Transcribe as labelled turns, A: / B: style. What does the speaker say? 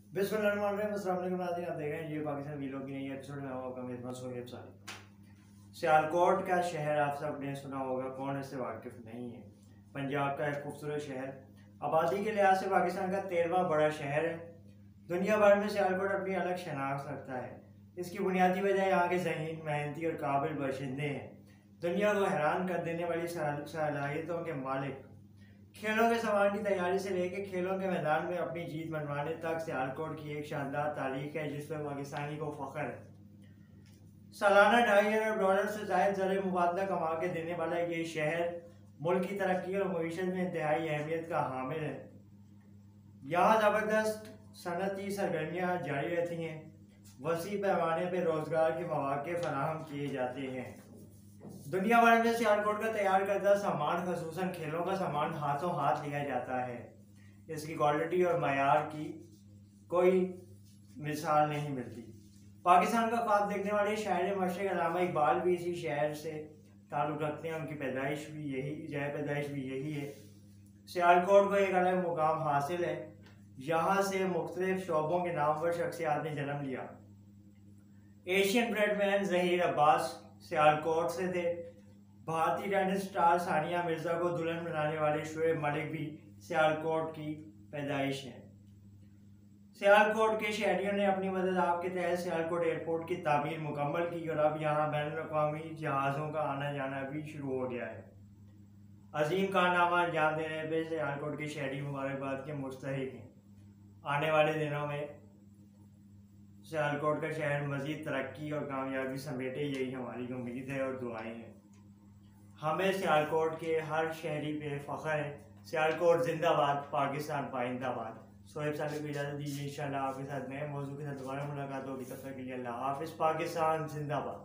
A: बिस्मिल्लाहिर्रहमानिर्रहीम। अस्सलाम वालेकुम नाज़रीन, आप देख रहे हैं ये पाकिस्तान वीलॉग की नई एपिसोड में आपका मेज़बान सोहेब सालिक। सियालकोट का शहर आप सब ने सुना होगा, कौन इससे वाकिफ़ नहीं है। पंजाब का एक खूबसूरत शहर, आबादी के लिहाज से पाकिस्तान का 13वां बड़ा शहर है। दुनिया भर में सियालकोट अपनी अलग शनाख्त रखता है। इसकी बुनियादी वजह यहाँ के ज़हीन, मेहनती और काबिल बाशिंदे हैं। दुनिया को हैरान कर देने वाली सलाहियतों के मालिक। खेलों के सामान की तैयारी से लेकर खेलों के मैदान में अपनी जीत मनवाने तक सियालकोट की एक शानदार तारीख है, जिस पर पाकिस्तानी को फख्र है। सालाना $2.5 अरब से ज़ायद ज़र मुबादला कमा के देने वाला ये शहर मुल्क की तरक्की और मईशत में इंतहाई अहमियत का हामिल है। यहाँ ज़बरदस्त सनती सरगर्मियाँ जारी रहती हैं। वसी पैमाने पर रोज़गार के मौके फराहम किए जाते हैं। दुनिया भर में सियालकोट का तैयार करदा सामान, खसूसन खेलों का सामान, हाथों हाथ लिया जाता है। इसकी क्वालिटी और मयार की कोई मिसाल नहीं मिलती। पाकिस्तान का ख्वाब देखने वाले शायर मशरिक़ अल्लामा इकबाल भी इसी शहर से ताल्लुक़ रखते हैं। उनकी पैदाइश भी यही है। सियालकोट को एक अलग मुकाम हासिल है। यहाँ से मुख्तलिफ शोबों के नामवर शख्सियात ने जन्म लिया। एशियन ब्रेडमैन ज़हीर अब्बास सियालकोट से थे। भारतीय टेनिस स्टार सानिया मिर्जा को दुल्हन बनाने वाले शोएब मलिक भी सियालकोट की पैदाइश है। सियालकोट के शहरियों ने अपनी मदद आपके तहत सियालकोट एयरपोर्ट की तामीर मुकम्मल की और अब यहाँ बैनुल-अक़वामी जहाज़ों का आना जाना भी शुरू हो गया है। अजीम कारनामा अंजाम देने पर सियालकोट के शहरी मुबारकबाद के मुस्तहिक हैं। आने वाले दिनों में सियालकोट का शहर मज़ीद तरक्की और कामयाबी समेटे, यही हमारी उम्मीद है और दुआएं हैं। हमें सियालकोट के हर शहरी पे फ़ख्र है। सियालकोट जिंदाबाद, पाकिस्तान पाइंदाबाद। सोहेब सालिक को इजाज़त दीजिए। इंशाअल्लाह आपके साथ नए मौजू के साथ दोबारा मुलाकात होगी। तब तक के लिए अल्लाह हाफ़िज़। पाकिस्तान जिंदाबाद।